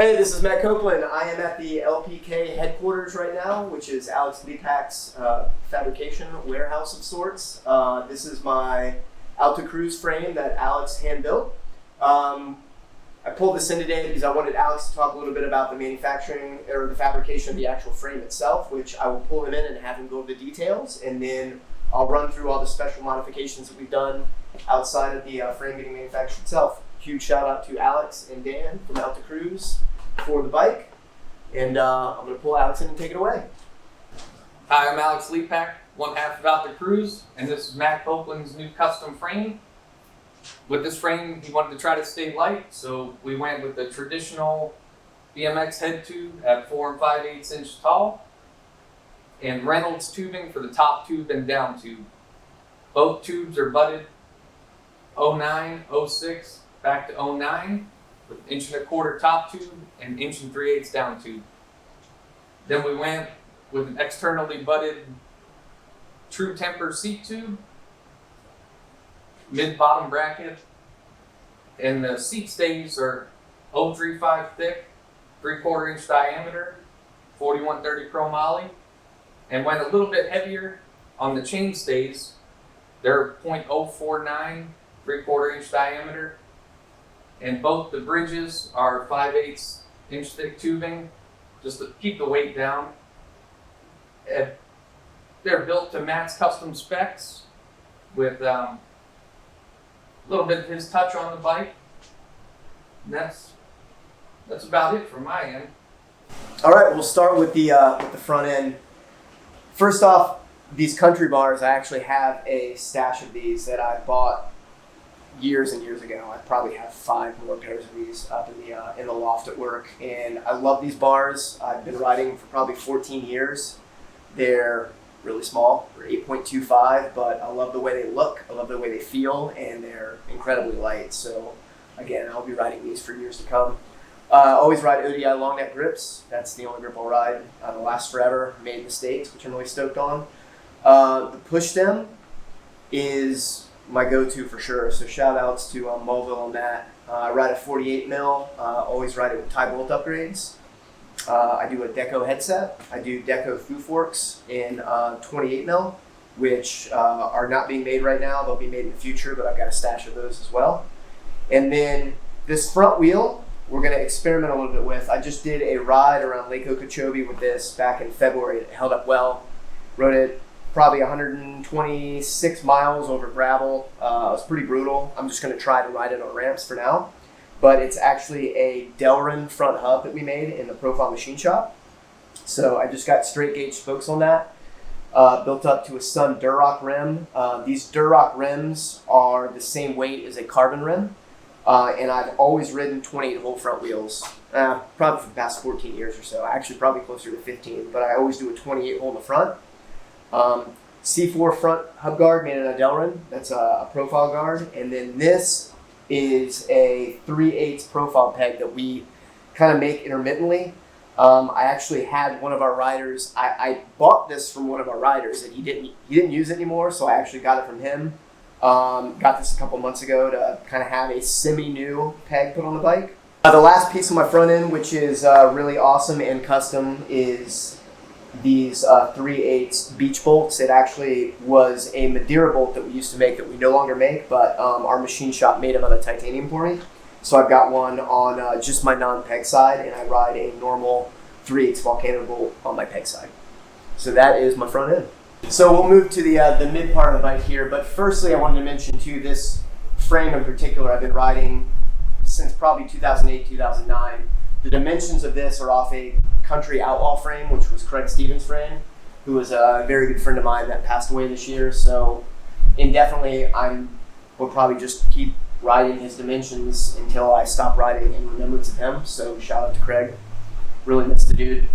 Hey, this is Matt Coplon. I am at the LPK headquarters right now, which is Alex Lepak's fabrication warehouse of sorts. This is my Alta Cruz frame that Alex hand-built. I pulled this in today because I wanted Alex to talk a little bit about the manufacturing or the fabrication of the actual frame itself, which I will pull him in and have him go over the details, and then I'll run through all the special modifications that we've done outside of the frame getting manufactured itself. Huge shout out to Alex and Dan from Alta Cruz for the bike, and I'm going to pull Alex in and take it away. Hi, I'm Alex Lepak, one half of Alta Cruz, and this is Matt Coplon's new custom frame. With this frame, he wanted to try to stay light, so we went with the traditional BMX head tube at 4 5/8 inches tall, and Reynolds tubing for the top tube and down tube. Both tubes are butted 09, 06, back to 09, with 1 1/4 top tube and 1 3/8 down tube. Then we went with an externally butted true temper seat tube, mid-bottom bracket, and the seat stays are 035 thick, 3/4 inch diameter, 4130 chromoly, and went a little bit heavier on the chain stays. They're 0.049, 3/4 inch diameter, and both the bridges are 5/8 inch thick tubing, just to keep the weight down. And they're built to Matt's custom specs with a little bit of his touch on the bike. And that's about it from my end. All right, we'll start with the front end. First off, these country bars, I actually have a stash of these that I bought years and years ago. I probably have 5 more pairs of these up in the loft at work, and I love these bars. I've been riding for probably 14 years. They're really small, they're 8.25, but I love the way they look, I love the way they feel, and they're incredibly light. So again, I'll be riding these for years to come. Always ride ODI long neck grips. That's the only grip I'll ride. It'll last forever, made in the States, which I'm really stoked on. The push stem is my go-to for sure, so shout outs to Mulville on that. I ride a 48 mil, always ride it with tie bolt upgrades. I do a Deco headset. I do Deco through forks in 28 mil, which are not being made right now. They'll be made in the future, but I've got a stash of those as well. And then this front wheel, we're going to experiment a little bit with. I just did a ride around Lake Okeechobee with this back in February. It held up well. Rode it probably 126 miles over gravel. It was pretty brutal. I'm just going to try to ride it on ramps for now. But it's actually a Dellorso front hub that we made in the Profile Machine Shop. So I just got straight gauge spokes on that. Built up to a Sun Durock rim. These Durock rims are the same weight as a carbon rim. And I've always ridden 28 hole front wheels, probably for the past 14 years or so. Actually, probably closer to 15, but I always do a 28 hole in the front. C4 front hub guard made in a Dellorso. That's a profile guard. And then this is a 3/8 profile peg that we kind of make intermittently. I actually had one of our riders, I bought this from one of our riders, and he didn't use it anymore, so I actually got it from him. Got this a couple months ago to kind of have a semi-new peg put on the bike. The last piece of my front end, which is really awesome and custom, is these 3/8 beach bolts. It actually was a Madeira bolt that we used to make that we no longer make, but our machine shop made them out of titanium for me. So I've got one on just my non-peg side, and I ride a normal 3/8 volcano bolt on my peg side. So that is my front end. So we'll move to the mid part of the bike here, but firstly I wanted to mention too, this frame in particular I've been riding since probably 2008, 2009. The dimensions of this are off a Country Outlaw frame, which was Craig Stevens' frame, who was a very good friend of mine that passed away this year. So indefinitely will probably just keep riding his dimensions until I stop riding in remembrance of him. So shout out to Craig, really miss the dude.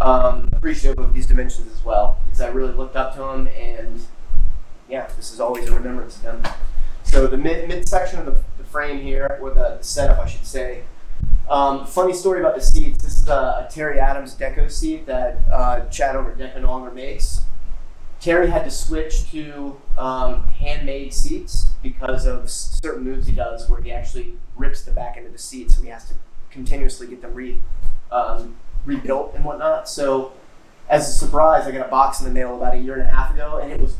Appreciative of these dimensions as well, because I really looked up to him, and yeah, this is always a remembrance of him. So the mid section of the frame here, or the setup I should say. Funny story about the seats. This is a Terry Adams Deco seat that Chad over at Deco no longer makes. Terry had to switch to handmade seats because of certain moves he does where he actually rips the back end of the seat, so he has to continuously get them rebuilt and whatnot. So as a surprise, I got a box in the mail about 1.5 years ago, and it was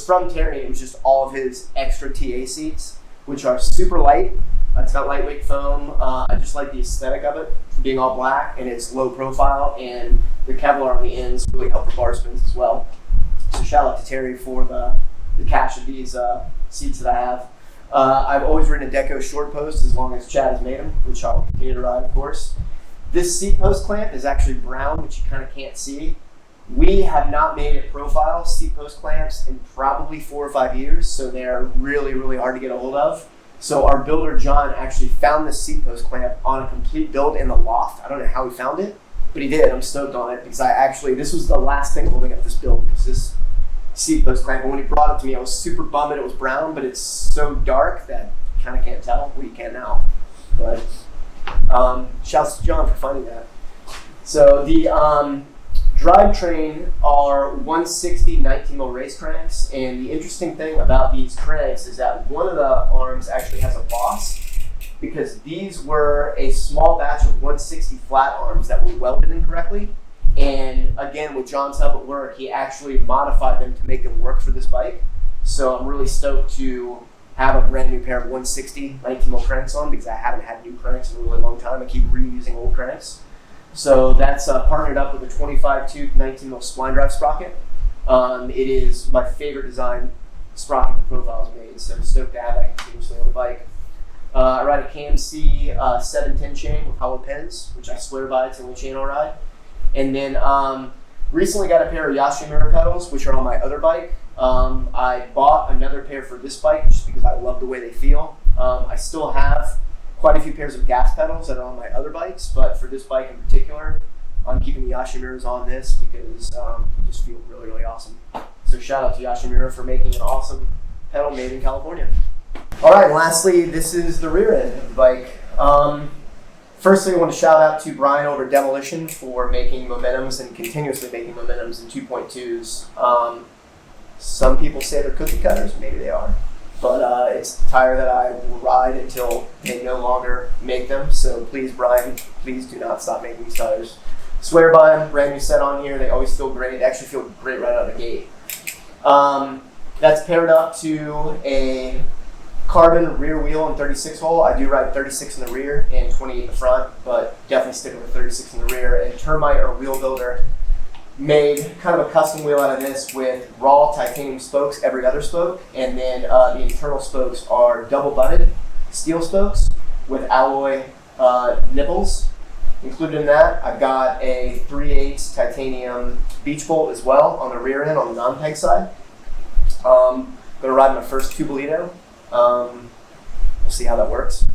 from Terry. It was just all of his extra TA seats, which are super light. It's got lightweight foam. I just like the aesthetic of it, being all black, and it's low profile, and the Kevlar on the ends really help for bar spins as well. So shout out to Terry for the cache of these seats that I have. I've always ridden a Deco short post as long as Chad has made them, which I'll continue to ride, of course. This seat post clamp is actually brown, which you kind of can't see. We have not made it profile seat post clamps in probably 4 or 5 years, so they're really, really hard to get a hold of. So our builder, John, actually found this seat post clamp on a complete build in the loft. I don't know how he found it, but he did. I'm stoked on it because this was the last thing holding up this build, was this seat post clamp. And when he brought it to me, I was super bummed that it was brown, but it's so dark that you kind of can't tell. Well, you can now. But shouts to John for finding that. So the drivetrain are 160 19mm race cranks, and the interesting thing about these cranks is that one of the arms actually has a boss, because these were a small batch of 160 flat arms that were welded incorrectly. And again, with John's help at work, he actually modified them to make them work for this bike. So I'm really stoked to have a brand new pair of 160 19mm cranks on, because I haven't had new cranks in a really long time. I keep reusing old cranks. So that's partnered up with a 25 tooth 19mm spline drive sprocket. It is my favorite design sprocket the Profile's made, so I'm stoked to have that continuously on the bike. I ride a KMC 710 chain with hollow pins, which I swear by. It's the only chain I'll ride. And then recently got a pair of Yashimura pedals, which are on my other bike. I bought another pair for this bike just because I love the way they feel. I still have quite a few pairs of gas pedals that are on my other bikes, but for this bike in particular, I'm keeping the Yashimuras on this because they just feel really, really awesome. So shout out to Yashimura for making an awesome pedal made in California. All right, and lastly, this is the rear end of the bike. Firstly, I want to shout out to Brian over at Demolition for making Momentums and continuously making Momentums in 2.2s. Some people say they're cookie cutters, maybe they are. But it's the tire that I will ride until they no longer make them. So please, Brian, please do not stop making these tires. Swear by them, brand new set on here. They always feel great. They actually feel great right out of the gate. That's paired up to a carbon rear wheel and 36 hole. I do ride 36 in the rear and 28 in the front, but definitely sticking with 36 in the rear. And Termite, our wheel builder, made kind of a custom wheel out of this with raw titanium spokes, every other spoke, and then the internal spokes are double-butted steel spokes with alloy nipples. Included in that, I've got a 3/8 titanium beach bolt as well on the rear end on the non-peg side. I'm gonna ride my first Tubolito. We'll see how that works.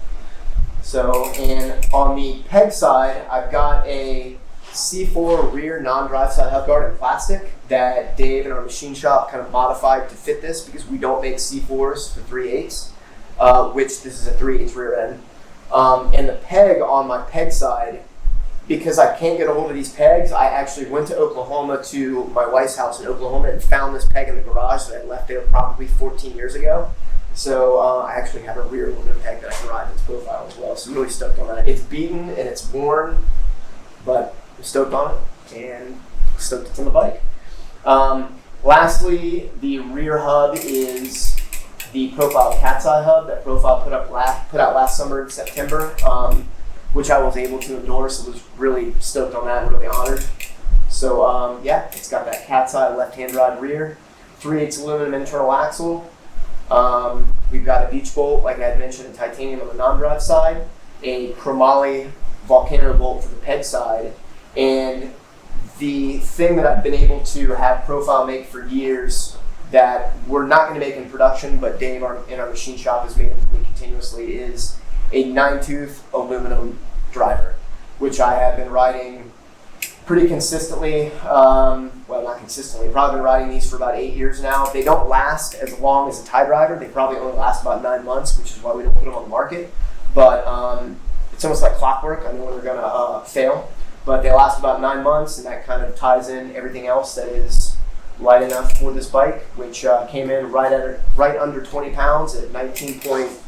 So, and on the peg side, I've got a C4 rear non-drive side hub guard in plastic that Dave in our machine shop kind of modified to fit this, because we don't make C4s for 3/8s, which this is a 3/8 rear end. And the peg on my peg side, because I can't get a hold of these pegs, I actually went to Oklahoma to my wife's house in Oklahoma and found this peg in the garage that I left there probably 14 years ago. So I actually have a rear aluminum peg that I can ride its profile as well. So I'm really stoked on that. It's beaten and it's worn, but I'm stoked on it and stoked it's on the bike. Lastly, the rear hub is the Profile Cat's Eye hub that Profile put out last summer in September, which I was able to endorse. I was really stoked on that and really honored. So yeah, it's got that Cat's Eye left-hand ride rear, 3/8 aluminum internal axle. We've got a beach bolt, like I had mentioned, in titanium on the non-drive side, a chromoly volcano bolt for the peg side, and the thing that I've been able to have Profile make for years that we're not going to make in production, but Dave in our machine shop has made it for me continuously, is a 9-tooth aluminum driver, which I have been riding pretty consistently. Well, not consistently, probably been riding these for about 8 years now. They don't last as long as a tie driver. They probably only last about 9 months, which is why we don't put them on the market. But it's almost like clockwork. I know when they're going to fail. But they last about 9 months, and that kind of ties in everything else that is light enough for this bike, which came in right under 20 pounds at 19.2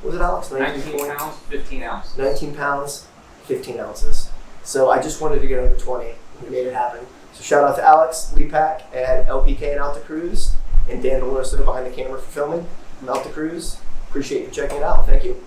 What was it, Alex? 19 point- pounds, 15 ounces. 19 pounds, 15 ounces. So I just wanted to get over 20. We made it happen. So shout out to Alex Lepak at LPK and Alta Cruz, and Dan Dellorso behind the camera for filming from Alta Cruz. Appreciate you checking it out. Thank you.